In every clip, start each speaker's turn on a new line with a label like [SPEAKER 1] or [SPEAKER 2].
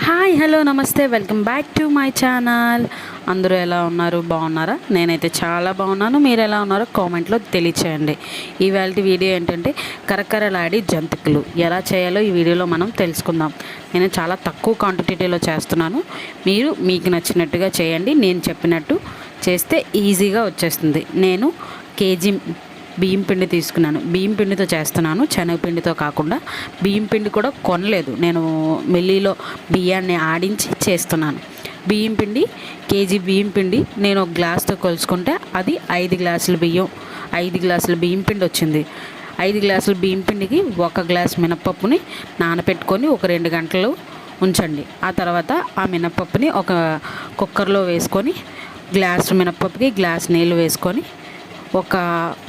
[SPEAKER 1] Hi hello నమస్తే welcome back to my channel. అందరూ ఎలా ఉన్నారు, బాగున్నారా? నేనైతే చాలా బాగున్నాను. మీరు ఎలా ఉన్నారో కామెంట్లో తెలియచేయండి. ఇవాళ వీడియో ఏంటంటే కరకరలాడి జంతికలు ఎలా చేయాలో ఈ వీడియోలో మనం తెలుసుకుందాం. నేను చాలా తక్కువ క్వాంటిటీలో చేస్తున్నాను. మీరు మీకు నచ్చినట్టుగా చేయండి. నేను చెప్పినట్టు చేస్తే ఈజీగా వచ్చేస్తుంది. నేను కేజీ బియ్యం పిండి తీసుకున్నాను. బియ్యం పిండితో చేస్తున్నాను, శనగపిండితో కాకుండా. బియ్యం పిండి కూడా కొనలేదు, నేను మిల్లీలో బియ్యాన్ని ఆడించి చేస్తున్నాను. బియ్యం పిండి కేజీ బియ్యం పిండి నేను ఒక గ్లాస్తో కొలుచుకుంటే అది 5 గ్లాసుల బియ్యం, 5 గ్లాసుల బియ్యం పిండి వచ్చింది. 5 గ్లాసుల బియ్యం పిండికి 1 గ్లాస్ మినపప్పుని నానబెట్టుకొని ఒక 2 గంటలు ఉంచండి. ఆ తర్వాత ఆ మినపప్పుని ఒక కుక్కర్లో వేసుకొని గ్లాసు మినపప్పుకి గ్లాస్ నీళ్ళు వేసుకొని ఒక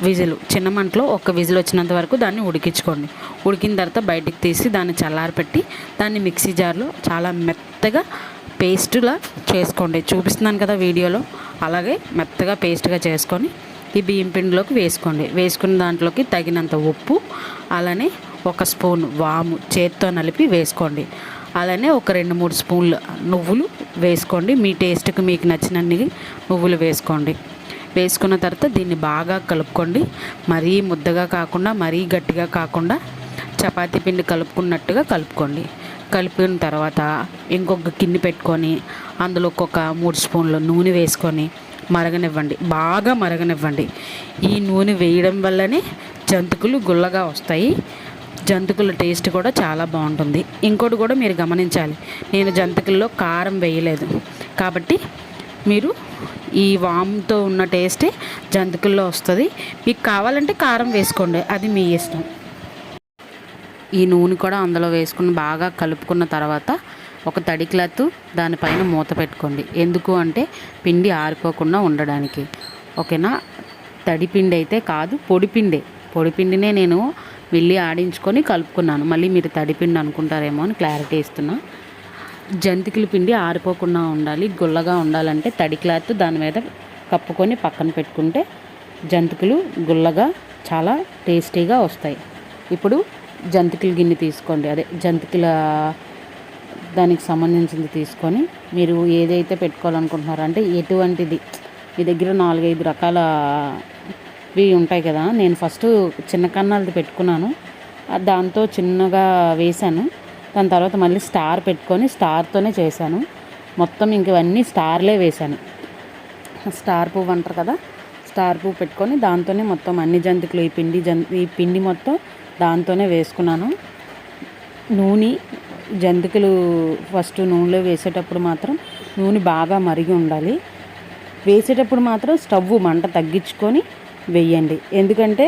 [SPEAKER 1] విజిల్, చిన్న మంటలో ఒక విజిల్ వచ్చినంత వరకు దాన్ని ఉడికించుకోండి. ఉడికిన తర్వాత బయటికి తీసి దాన్ని చల్లారపెట్టి దాన్ని మిక్సీ జార్లో చాలా మెత్తగా పేస్టులా చేసుకోండి. చూపిస్తున్నాను కదా వీడియోలో, అలాగే మెత్తగా పేస్ట్గా చేసుకొని ఈ బియ్యం పిండిలోకి వేసుకోండి. వేసుకున్న దాంట్లోకి తగినంత ఉప్పు, అలానే 1 స్పూన్ వాము చేత్తో నలిపి వేసుకోండి. అలానే ఒక 2-3 స్పూన్లు నువ్వులు వేసుకోండి. మీ టేస్ట్కి మీకు నచ్చినన్ని నువ్వులు వేసుకోండి. వేసుకున్న తర్వాత దీన్ని బాగా కలుపుకోండి. మరీ ముద్దగా కాకుండా మరీ గట్టిగా కాకుండా చపాతీ పిండి కలుపుకున్నట్టుగా కలుపుకోండి. కలిపిన తర్వాత ఇంకొక గిన్నె పెట్టుకొని అందులో ఒక 3 స్పూన్లు నూనె వేసుకొని మరగనివ్వండి, బాగా మరగనివ్వండి. ఈ నూనె వేయడం వల్లనే జంతికలు గుల్లగా వస్తాయి. జంతికల టేస్ట్ కూడా చాలా బాగుంటుంది. ఇంకోటి కూడా మీరు గమనించాలి, నేను జంతికల్లో కారం వేయలేదు కాబట్టి మీరు ఈ వామ్తో ఉన్న టేస్టే జంతికల్లో వస్తుంది. మీకు కావాలంటే కారం వేసుకోండి, అది మీ ఇష్టం. ఈ నూనె కూడా అందులో వేసుకుని బాగా కలుపుకున్న తర్వాత ఒక తడి క్లాత్ దానిపైన మూత పెట్టుకోండి. ఎందుకు అంటే పిండి ఆరిపోకుండా ఉండడానికి. ఓకేనా? తడి పిండి అయితే కాదు, పొడి పిండినే నేను మిల్లి ఆడించుకొని కలుపుకున్నాను. మళ్ళీ మీరు తడి పిండి అనుకుంటారేమో అని క్లారిటీ ఇస్తున్నా. జంతికల పిండి ఆరిపోకుండా ఉండాలి, గుల్లగా ఉండాలంటే తడి క్లాత్ దాని మీద కప్పుకొని పక్కన పెట్టుకుంటే జంతికలు గుల్లగా చాలా టేస్టీగా వస్తాయి. ఇప్పుడు జంతికల గిన్నె తీసుకోండి, అదే జంతికల దానికి సంబంధించింది తీసుకొని మీరు ఏదైతే పెట్టుకోవాలనుకుంటున్నారో, అంటే ఎటువంటిది మీ దగ్గర 4-5 రకాలవి ఉంటాయి కదా. నేను ఫస్ట్ చిన్న కన్నాలది పెట్టుకున్నాను, దాంతో చిన్నగా వేశాను. దాని తర్వాత మళ్ళీ స్టార్ పెట్టుకొని స్టార్తోనే చేశాను. మొత్తం ఇంక ఇవన్నీ స్టార్లే వేశాను. స్టార్ పువ్వు అంటారు కదా, స్టార్ పువ్వు పెట్టుకొని దాంతోనే మొత్తం అన్ని జంతికలు ఈ పిండి మొత్తం దాంతోనే వేసుకున్నాను. నూనె జంతికలు ఫస్ట్ నూనెలో వేసేటప్పుడు మాత్రం నూనె బాగా మరిగి ఉండాలి. వేసేటప్పుడు మాత్రం స్టవ్ మంట తగ్గించుకొని వేయండి. ఎందుకంటే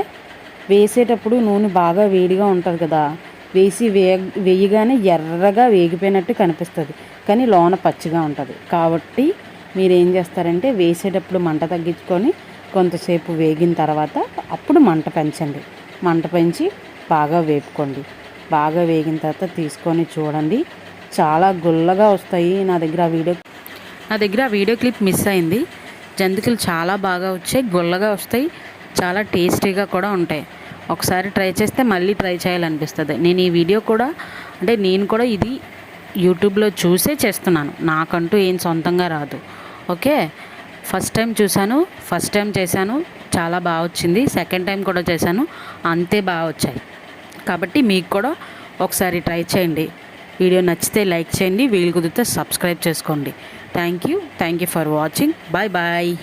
[SPEAKER 1] వేసేటప్పుడు నూనె బాగా వేడిగా ఉంటుంది కదా, వేసి వేయగానే ఎర్రగా వేగిపోయినట్టు కనిపిస్తుంది, కానీ లోన పచ్చిగా ఉంటుంది. కాబట్టి మీరు ఏం చేస్తారంటే వేసేటప్పుడు మంట తగ్గించుకొని కొంతసేపు వేగిన తర్వాత అప్పుడు మంట పెంచండి. మంట పెంచి బాగా వేపుకోండి. బాగా వేగిన తర్వాత తీసుకొని చూడండి, చాలా గుల్లగా వస్తాయి. నా దగ్గర ఆ వీడియో క్లిప్ మిస్ అయింది. జంతికలు చాలా బాగా వచ్చాయి, గుల్లగా వస్తాయి, చాలా టేస్టీగా కూడా ఉంటాయి. ఒకసారి ట్రై చేస్తే మళ్ళీ ట్రై చేయాలనిపిస్తుంది. నేను ఈ వీడియో కూడా నేను కూడా ఇది యూట్యూబ్లో చూసే చేస్తున్నాను, నాకంటూ ఏం సొంతంగా రాదు. ఓకే, ఫస్ట్ టైం చూశాను, ఫస్ట్ టైం చేశాను, చాలా బాగా వచ్చింది. సెకండ్ టైం కూడా చేశాను, అంతే బాగా వచ్చాయి. కాబట్టి మీకు కూడా ఒకసారి ట్రై చేయండి. వీడియో నచ్చితే లైక్ చేయండి, వీలు కుదిరితే సబ్స్క్రైబ్ చేసుకోండి. Thank you for watching. Bye bye.